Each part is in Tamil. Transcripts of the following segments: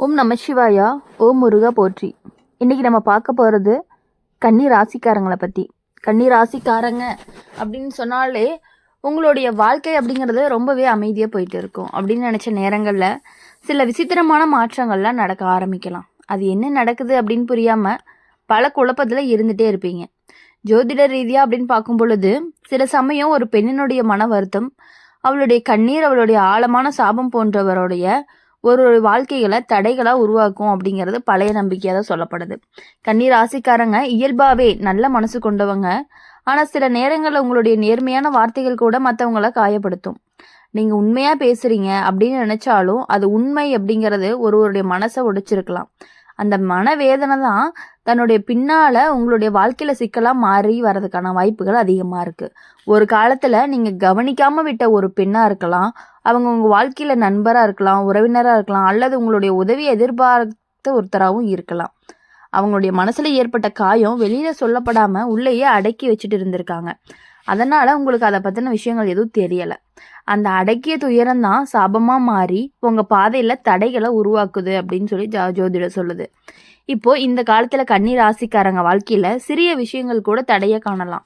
ஓம் நமசிவாயா. ஓம் முருகா போற்றி. இன்றைக்கி நம்ம பார்க்க போகிறது கன்னி ராசிக்காரங்களை பற்றி. கன்னி ராசிக்காரங்க அப்படின்னு சொன்னாலே உங்களுடைய வாழ்க்கை அப்படிங்கிறது ரொம்பவே அமைதியாக போயிட்டு இருக்கும். அப்படின்னு நினச்ச நேரங்களில் சில விசித்திரமான மாற்றங்கள்லாம் நடக்க ஆரம்பிக்கலாம். அது என்ன நடக்குது அப்படின்னு புரியாமல் பல குழப்பத்தில் இருந்துகிட்டே இருப்பீங்க. ஜோதிட ரீதியாக அப்படின்னு பார்க்கும் பொழுது சில சமயம் ஒரு பெண்ணினுடைய மன வருத்தம், அவளுடைய கண்ணீர், அவளுடைய ஆழமான சாபம் போன்றவருடைய ஒரு வாழ்க்கைகளை தடைகளாக உருவாக்கும் அப்படிங்கிறது பழைய நம்பிக்கையாக தான் சொல்லப்படுது. கன்னி ராசிக்காரங்க இயல்பாகவே நல்ல மனசு கொண்டவங்க. ஆனால் சில நேரங்களில் உங்களுடைய நேர்மையான வார்த்தைகள் கூட மற்றவங்கள காயப்படுத்தும். நீங்கள் உண்மையாக பேசுகிறீங்க அப்படின்னு நினச்சாலும் அது உண்மை அப்படிங்கிறது ஒருவருடைய மனசை உடைச்சிருக்கலாம். அந்த மனவேதனை தான் தன்னுடைய பின்னால் உங்களுடைய வாழ்க்கையில் சிக்கலாக மாறி வர்றதுக்கான வாய்ப்புகள் அதிகமாக இருக்குது. ஒரு காலத்தில் நீங்கள் கவனிக்காமல் விட்ட ஒரு பெண்ணாக இருக்கலாம், அவங்க உங்கள் வாழ்க்கையில் நண்பராக இருக்கலாம், உறவினராக இருக்கலாம், அல்லது உங்களுடைய உதவியை எதிர்பார்த்த ஒருத்தராகவும் இருக்கலாம். அவங்களுடைய மனசில் ஏற்பட்ட காயம் வெளியில் சொல்லப்படாமல் உள்ளேயே அடக்கி வச்சுட்டு இருந்திருக்காங்க. அதனால் உங்களுக்கு அதை பற்றின விஷயங்கள் எதுவும் தெரியலை. அந்த அடக்கிய துயரம் தான் சாபமாக மாறி உங்கள் பாதையில் தடைகளை உருவாக்குது அப்படின்னு சொல்லி ஜோதிடம் சொல்லுது. இப்போது இந்த காலத்தில் கன்னி ராசிக்காரங்க வாழ்க்கையில் சிறிய விஷயங்கள் கூட தடையை காணலாம்.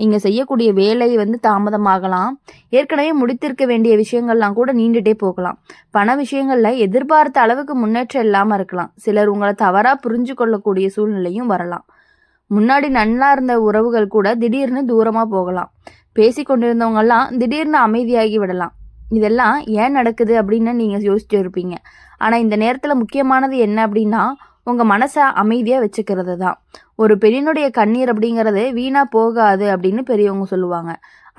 நீங்கள் செய்யக்கூடிய வேலை தாமதமாகலாம். ஏற்கனவே முடித்திருக்க வேண்டிய விஷயங்கள்லாம் கூட நீண்டுகிட்டே போகலாம். பண விஷயங்களில் எதிர்பார்த்த அளவுக்கு முன்னேற்றம் இல்லாமல் இருக்கலாம். சிலர் உங்களை தவறாக புரிஞ்சு கொள்ளக்கூடிய சூழ்நிலையும் வரலாம். முன்னாடி நல்லா இருந்த உறவுகள் கூட திடீர்னு தூரமாக போகலாம். பேசி கொண்டிருந்தவங்கெல்லாம் திடீர்னு அமைதியாகி விடலாம். இதெல்லாம் ஏன் நடக்குது அப்படின்னு நீங்கள் யோசிச்சு இருப்பீங்க. ஆனால் இந்த நேரத்தில் முக்கியமானது என்ன அப்படின்னா, உங்கள் மனசை அமைதியாக வச்சுக்கிறது தான். ஒரு பெண்ணினுடைய கண்ணீர் அப்படிங்கிறது வீணாக போகாது அப்படின்னு பெரியவங்க சொல்லுவாங்க.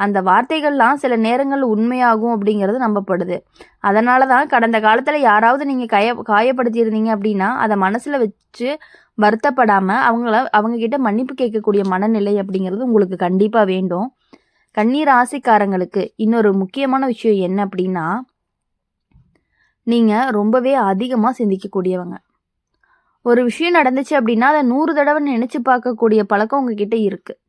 அந்த வார்த்தைகள்லாம் சில நேரங்கள் உண்மையாகும் அப்படிங்கிறது நம்பப்படுது. அதனால தான் கடந்த காலத்தில் யாராவது நீங்கள் காயப்படுத்தியிருந்தீங்க அப்படின்னா அதை மனசில் வச்சு வருத்தப்படாமல் அவங்கக்கிட்ட மன்னிப்பு கேட்கக்கூடிய மனநிலை அப்படிங்கிறது உங்களுக்கு கண்டிப்பாக வேண்டும். கன்னி ராசிக்காரங்களுக்கு இன்னொரு முக்கியமான விஷயம் என்ன அப்படின்னா, நீங்கள் ரொம்பவே அதிகமாக சிந்திக்கக்கூடியவங்க. ஒரு விஷயம் நடந்துச்சு அப்படின்னா அதை 100 தடவை நினச்சி பார்க்கக்கூடிய பழக்கம் உங்ககிட்ட இருக்குது.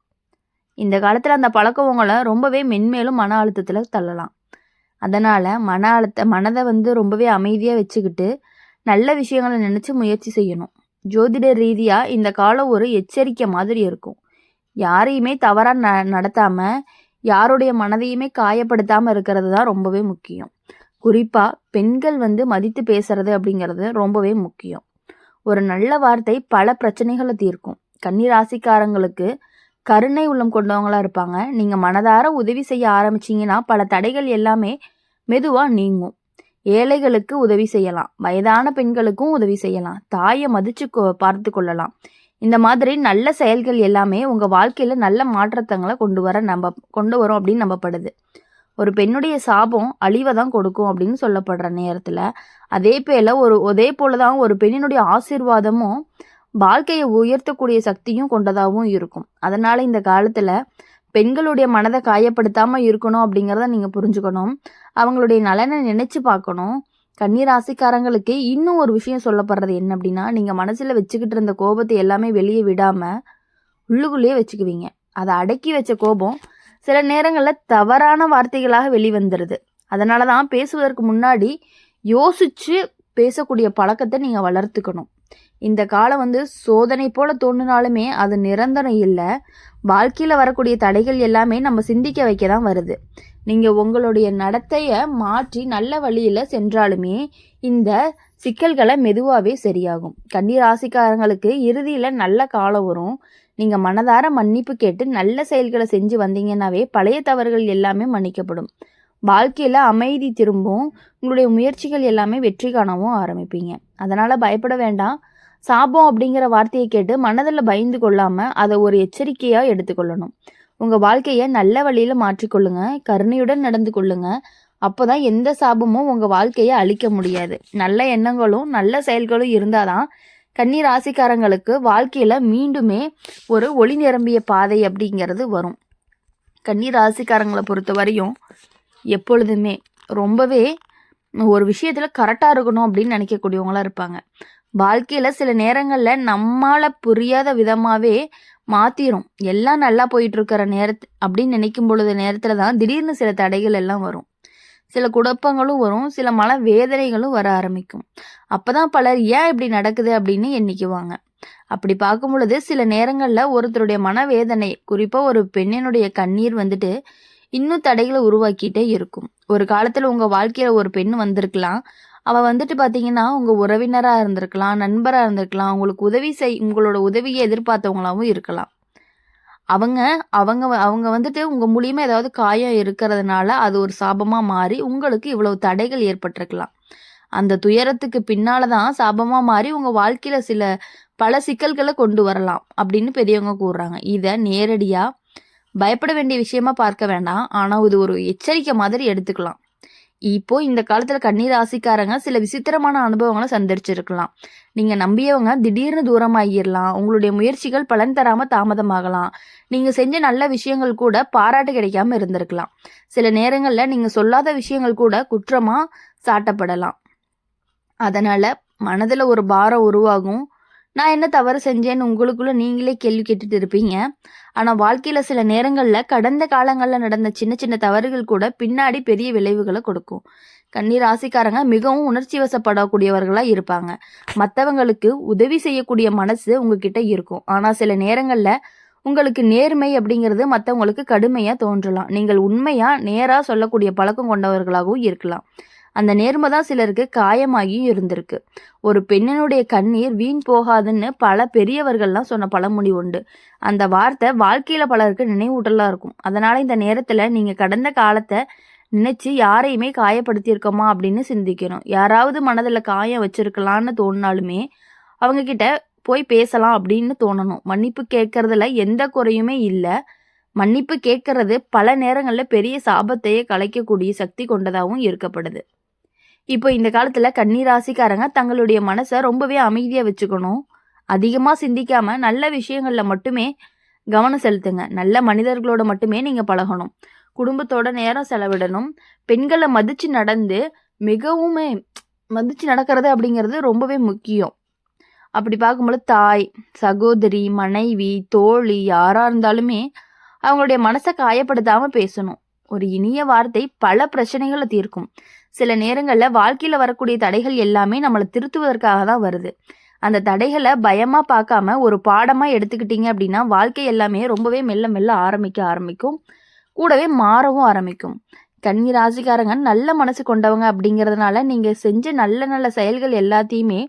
இந்த காலத்தில் அந்த பழக்கம் உங்களை ரொம்பவே மென்மேலும் மன அழுத்தத்தில் தள்ளலாம். அதனால் மனதை ரொம்பவே அமைதியாக வச்சுக்கிட்டு நல்ல விஷயங்களை நினச்சி முயற்சி செய்யணும். ஜோதிட ரீதியாக இந்த காலம் ஒரு எச்சரிக்கை மாதிரி இருக்கும். யாரையுமே தவறாக நடத்தாமல், யாருடைய மனதையுமே காயப்படுத்தாமல் இருக்கிறது தான் ரொம்பவே முக்கியம். குறிப்பாக பெண்கள் மதித்து பேசுறது அப்படிங்கிறது ரொம்பவே முக்கியம். ஒரு நல்ல வார்த்தை பல பிரச்சனைகளை தீர்க்கும். கன்னி ராசிக்காரங்களுக்கு கருணை உள்ளம் கொண்டவங்களாக இருப்பாங்க. நீங்கள் மனதார உதவி செய்ய ஆரம்பிச்சிங்கன்னா பல தடைகள் எல்லாமே மெதுவாக நீங்கும். ஏழைகளுக்கு உதவி செய்யலாம், வயதான பெண்களுக்கும் உதவி செய்யலாம், தாயை மதித்து பார்த்து கொள்ளலாம். இந்த மாதிரி நல்ல செயல்கள் எல்லாமே உங்கள் வாழ்க்கையில் நல்ல மாற்றத்தங்களை கொண்டு வரும் அப்படின்னு நம்பப்படுது. ஒரு பெண்ணுடைய சாபம் அழிவை தான் கொடுக்கும் அப்படின்னு சொல்லப்படுற நேரத்தில் அதே போல தான் ஒரு பெண்ணினுடைய ஆசீர்வாதமும் வாழ்க்கையை உயர்த்தக்கூடிய சக்தியும் கொண்டதாகவும் இருக்கும். அதனால் இந்த காலத்தில் பெண்களுடைய மனதை காயப்படுத்தாமல் இருக்கணும் அப்படிங்கிறத நீங்கள் புரிஞ்சுக்கணும். அவங்களுடைய நலனை நினச்சி பார்க்கணும். கன்னி ராசிக்காரங்களுக்கு இன்னும் ஒரு விஷயம் சொல்லப்படுறது என்ன அப்படின்னா, நீங்கள் மனசில் வச்சுக்கிட்டு இருந்த கோபத்தை எல்லாமே வெளியே விடாமல் உள்ளுக்குள்ளேயே வச்சுக்குவீங்க. அதை அடக்கி வச்ச கோபம் சில நேரங்களில் தவறான வார்த்தைகளாக வெளிவந்துடுது. அதனால தான் பேசுவதற்கு முன்னாடி யோசித்து பேசக்கூடிய பழக்கத்தை நீங்கள் வளர்த்துக்கணும். இந்த காலம் சோதனை போல தோன்றினாலுமே அது நிரந்தரம் இல்லை. வாழ்க்கையில் வரக்கூடிய தடைகள் எல்லாமே நம்ம சிந்திக்க வைக்க தான் வருது. நீங்கள் உங்களுடைய நடத்தையை மாற்றி நல்ல வழியில் சென்றாலுமே இந்த சிக்கல்களை மெதுவாகவே சரியாகும். கன்னி ராசிக்காரங்களுக்கு இறுதியில் நல்ல காலம் வரும். நீங்கள் மனதார மன்னிப்பு கேட்டு நல்ல செயல்களை செஞ்சு வந்தீங்கன்னாவே பழைய தவறுகள் எல்லாமே மன்னிக்கப்படும். வாழ்க்கையில் அமைதி திரும்பும். உங்களுடைய முயற்சிகள் எல்லாமே வெற்றி காணவும் ஆரம்பிப்பீங்க. அதனால் பயப்பட வேண்டாம். சாபம் அப்படிங்கிற வார்த்தையை கேட்டு மனதில் பயந்து கொள்ளாமல் அதை ஒரு எச்சரிக்கையாக எடுத்துக்கொள்ளணும். உங்கள் வாழ்க்கையை நல்ல வழியில் மாற்றிக்கொள்ளுங்க, கருணையுடன் நடந்து கொள்ளுங்க. அப்போ தான் எந்த சாபமும் உங்கள் வாழ்க்கையை அழிக்க முடியாது. நல்ல எண்ணங்களும் நல்ல செயல்களும் இருந்தால் தான் கன்னி ராசிக்காரங்களுக்கு வாழ்க்கையில் மீண்டுமே ஒரு ஒளி நிரம்பிய பாதை அப்படிங்கிறது வரும். கன்னி ராசிக்காரங்களை பொறுத்த வரையும் எப்பொழுதுமே ரொம்பவே ஒரு விஷயத்தில் கரெக்டாக இருக்கணும் அப்படின்னு நினைக்கக்கூடியவங்களாக இருப்பாங்க. வாழ்க்கையில் சில நேரங்களில் நம்மால் புரியாத விதமாகவே மாற்றிடும். எல்லாம் நல்லா போயிட்டுருக்கிற அப்படின்னு நினைக்கும் பொழுது நேரத்தில் தான் திடீர்னு சில தடைகள் எல்லாம் வரும். சில குழப்பங்களும் வரும். சில வேதனைகளும் வர ஆரம்பிக்கும். அப்பதான் பலர் ஏன் இப்படி நடக்குது அப்படின்னு எண்ணிக்குவாங்க. அப்படி பார்க்கும் பொழுது சில நேரங்கள்ல ஒருத்தருடைய மனவேதனை, குறிப்பா ஒரு பெண்ணினுடைய கண்ணீர் வந்துட்டு இன்னும் தடைகளை உருவாக்கிட்டே இருக்கும். ஒரு காலத்துல உங்க வாழ்க்கையில ஒரு பெண் வந்திருக்கலாம். அவ வந்துட்டு பார்த்தீங்கன்னா, உங்க உறவினரா இருந்திருக்கலாம், நண்பரா இருந்திருக்கலாம், உங்களோட உதவிய எதிர்பார்த்தவங்களாவும் இருக்கலாம். அவங்க அவங்க அவங்க வந்துட்டு உங்க மூலியமா ஏதாவது காயம் இருக்கிறதுனால, அது ஒரு சாபமா மாறி உங்களுக்கு இவ்வளவு தடைகள் ஏற்பட்டிருக்கலாம். அந்த துயரத்துக்கு பின்னால தான் சாபமா மாறி உங்க வாழ்க்கையில பல சிக்கல்கள கொண்டு வரலாம் அப்படின்னு பெரியவங்க கூறுறாங்க. இத நேரடியா பயப்பட வேண்டிய விஷயமா பார்க்க வேண்டாம். ஆனா இது ஒரு எச்சரிக்கை மாதிரி எடுத்துக்கலாம். இப்போ இந்த காலத்துல கன்னி ராசிக்காரங்க சில விசித்திரமான அனுபவங்கள சந்திச்சிருக்கலாம். நீங்க நம்பியவங்க திடீர்னு தூரமாகிரலாம். உங்களுடைய முயற்சிகள் பலன் தராம தாமதமாகலாம். நீங்க செஞ்ச நல்ல விஷயங்கள் கூட பாராட்டு கிடைக்காம இருந்திருக்கலாம். சில நேரங்கள்ல நீங்க சொல்லாத விஷயங்கள் கூட குற்றமா சாட்டப்படலாம். அதனால மனதுல ஒரு பாரம் உருவாகும். நான் என்ன தவறு செஞ்சேன்னு உங்களுக்குள்ள நீங்களே கேள்வி கேட்டுட்டு இருப்பீங்க. ஆனா வாழ்க்கையில சில நேரங்கள்ல கடந்த காலங்கள்ல நடந்த சின்ன சின்ன தவறுகள் கூட பின்னாடி பெரிய விளைவுகளை கொடுக்கும். கன்னி ராசிக்காரங்க மிகவும் உணர்ச்சி வசப்படக்கூடியவர்களா இருப்பாங்க. மத்தவங்களுக்கு உதவி செய்யக்கூடிய மனசு உங்ககிட்ட இருக்கும். ஆனா சில நேரங்கள்ல உங்களுக்கு நேர்மை அப்படிங்கிறது மத்தவங்களுக்கு கடுமையா தோன்றலாம். நீங்கள் உண்மையா நேரா சொல்லக்கூடிய பழக்கம் கொண்டவர்களாகவும் இருக்கலாம். அந்த நேர்மை தான் சிலருக்கு காயமாகியும் இருந்திருக்கு. ஒரு பெண்ணினுடைய கண்ணீர் வீண் போகாதுன்னு பல பெரியவர்கள்லாம் சொன்ன பழமொழி உண்டு. அந்த வார்த்தை வாழ்க்கையில பலருக்கு நினைவூட்டலா இருக்கும். அதனால இந்த நேரத்துல நீங்க கடந்த காலத்தை நினைச்சு யாரையுமே காயப்படுத்தியிருக்கோமா அப்படின்னு சிந்திக்கணும். யாராவது மனதுல காயம் வச்சிருக்கலான்னு தோணினாலுமே அவங்க கிட்ட போய் பேசலாம் அப்படின்னு தோணணும். மன்னிப்பு கேட்கறதுல எந்த குறையுமே இல்லை. மன்னிப்பு கேட்கறது பல நேரங்கள்ல பெரிய சாபத்தையே கலைக்கக்கூடிய சக்தி கொண்டதாகவும் இருக்கப்படுது. இப்போ இந்த காலத்துல கன்னி ராசிக்காரங்க தங்களுடைய மனசை ரொம்பவே அமைதியா வச்சுக்கணும். அதிகமா சிந்திக்காம நல்ல விஷயங்கள்ல மட்டுமே கவனம் செலுத்துங்க. நல்ல மனிதர்களோட மட்டுமே நீங்க பழகணும். குடும்பத்தோட நேரம் செலவிடணும். பெண்களை மதிச்சு நடக்கிறது அப்படிங்கிறது ரொம்பவே முக்கியம். அப்படி பார்க்கும்போது தாய், சகோதரி, மனைவி, தோழி யாரா இருந்தாலுமே அவங்களுடைய மனசை காயப்படுத்தாம பேசணும். ஒரு இனிய வார்த்தை பல பிரச்சனைகளை தீர்க்கும். சில நேரங்கள்ல வாழ்க்கையில வரக்கூடிய தடைகள் எல்லாமே நம்மளை திருத்துவதற்காக தான் வருது. அந்த தடைகளை பயமா பார்க்காம ஒரு பாடமா எடுத்துக்கிட்டீங்க அப்படின்னா வாழ்க்கை எல்லாமே ரொம்பவே மெல்ல மெல்ல ஆரம்பிக்கும். கூடவே மாறவும் ஆரம்பிக்கும். கன்னி ராசிக்காரங்க நல்ல மனசு கொண்டவங்க அப்படிங்கிறதுனால நீங்க செஞ்ச நல்ல நல்ல செயல்கள் எல்லாத்தையுமே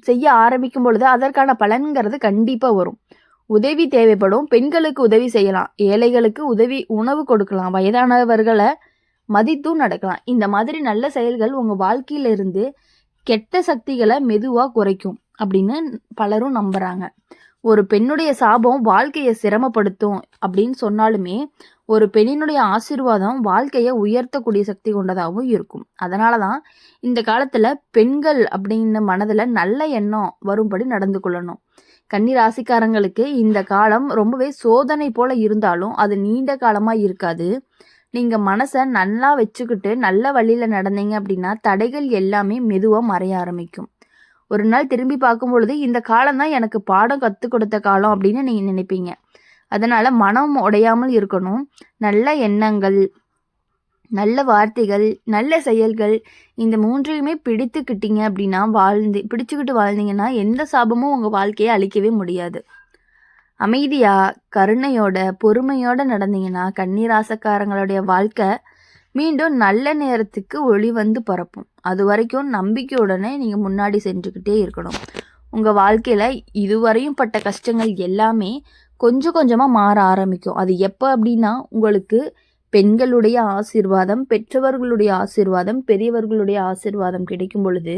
செய்ய ஆரம்பிக்கும் பொழுது அதற்கான பலன்கிறது கண்டிப்பா வரும். உதவி தேவைப்படும். பெண்களுக்கு உதவி செய்யலாம். ஏழைகளுக்கு உணவு கொடுக்கலாம். வயதானவர்களை மதித்தும் நடக்கலாம். இந்த மாதிரி நல்ல செயல்கள் உங்க வாழ்க்கையில இருந்து கெட்ட சக்திகளை மெதுவா குறைக்கும் அப்படின்னு பலரும் நம்புறாங்க. ஒரு பெண்ணுடைய சாபம் வாழ்க்கையை சிரமப்படுத்தும் அப்படின்னு சொன்னாலுமே ஒரு பெண்ணினுடைய ஆசீர்வாதம் வாழ்க்கையை உயர்த்தக்கூடிய சக்தி கொண்டதாகவும் இருக்கும். அதனாலதான் இந்த காலத்துல பெண்கள் அப்படின்னு மனதுல நல்ல எண்ணம் வரும்படி நடந்து கொள்ளணும். கன்னி ராசிக்காரங்களுக்கு இந்த காலம் ரொம்பவே சோதனை போல இருந்தாலும் அது நீண்ட காலமா இருக்காது. நீங்க மனசை நல்லா வச்சுக்கிட்டு நல்ல வழியில நடந்தீங்க அப்படின்னா தடைகள் எல்லாமே மெதுவா மறைய ஆரம்பிக்கும். ஒரு நாள் திரும்பி பார்க்கும் பொழுது இந்த காலம் தான் எனக்கு பாடம் கற்றுக் கொடுத்த காலம் அப்படின்னு நீங்க நினைப்பீங்க. அதனால மனம் உடையாமல் இருக்கணும். நல்ல எண்ணங்கள், நல்ல வார்த்தைகள், நல்ல செயல்கள் இந்த மூன்றையுமே பிடிச்சுக்கிட்டு வாழ்ந்தீங்கன்னா எந்த சாபமும் உங்க வாழ்க்கையை அழிக்கவே முடியாது. அமைதியா, கருணையோட, பொறுமையோட நடந்தீங்கன்னா கன்னி ராசிக்காரங்களுடைய வாழ்க்கை மீண்டும் நல்ல நேரத்துக்கு ஒளி வந்து பரப்பும். அது வரைக்கும் நம்பிக்கையுடனே நீங்க முன்னாடி சென்றுக்கிட்டே இருக்கணும். உங்க வாழ்க்கையில இதுவரையும் பட்ட கஷ்டங்கள் எல்லாமே கொஞ்சம் கொஞ்சமா மாற ஆரம்பிக்கும். அது எப்போ அப்படின்னா உங்களுக்கு பெண்களுடைய ஆசீர்வாதம், பெற்றவர்களுடைய ஆசீர்வாதம், பெரியவர்களுடைய ஆசீர்வாதம் கிடைக்கும் பொழுது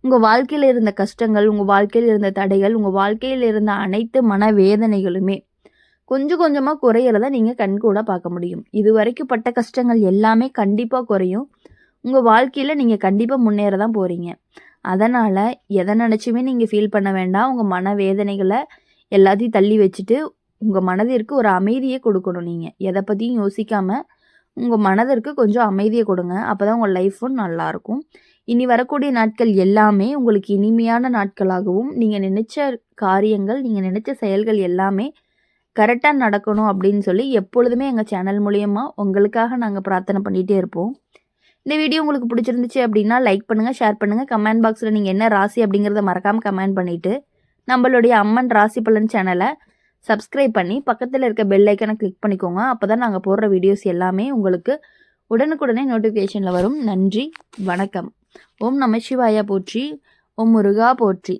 உங்கள் வாழ்க்கையில் இருந்த கஷ்டங்கள், உங்கள் வாழ்க்கையில் இருந்த தடைகள், உங்கள் வாழ்க்கையில் இருந்த அனைத்து மனவேதனைகளுமே கொஞ்சம் கொஞ்சமாக குறையிறத நீங்கள் கண்கூட பார்க்க முடியும். இதுவரைக்கும் பட்ட கஷ்டங்கள் எல்லாமே கண்டிப்பாக குறையும். உங்கள் வாழ்க்கையில் நீங்கள் கண்டிப்பாக முன்னேற தான் போகிறீங்க. அதனால் எதை நினச்சுமே நீங்கள் ஃபீல் பண்ண வேண்டாம். உங்கள் மனவேதனைகளை எல்லாத்தையும் தள்ளி வச்சுட்டு உங்கள் மனதிற்கு ஒரு அமைதியை கொடுக்கணும். நீங்கள் எதை பற்றியும் யோசிக்காமல் உங்கள் மனதிற்கு கொஞ்சம் அமைதியை கொடுங்க. அப்போ தான் உங்கள் லைஃப்பும் நல்லாயிருக்கும். இனி வரக்கூடிய நாட்கள் எல்லாமே உங்களுக்கு இனிமையான நாட்களாகவும் நீங்கள் நினைச்ச காரியங்கள், நீங்கள் நினைச்ச செயல்கள் எல்லாமே கரெக்டாக நடக்கணும் அப்படின்னு சொல்லி எப்பொழுதுமே எங்கள் சேனல் மூலியமாக உங்களுக்காக நாங்கள் பிரார்த்தனை பண்ணிகிட்டே இருப்போம். இந்த வீடியோ உங்களுக்கு பிடிச்சிருந்துச்சு அப்படின்னா லைக் பண்ணுங்கள், ஷேர் பண்ணுங்கள். கமெண்ட் பாக்ஸில் நீங்கள் என்ன ராசி அப்படிங்கிறத மறக்காமல் கமெண்ட் பண்ணிவிட்டு நம்மளுடைய அம்மன் ராசி பலன் சேனலை சப்ஸ்கிரைப் பண்ணி பக்கத்தில் இருக்க பெல் ஐக்கனை கிளிக் பண்ணிக்கோங்க. அப்போ தான் நாங்கள் போடுற வீடியோஸ் எல்லாமே உங்களுக்கு உடனுக்குடனே நோட்டிஃபிகேஷனில் வரும். நன்றி, வணக்கம். ஓம் நம சிவாயா போற்றி, ஓம் முருகா போற்றி.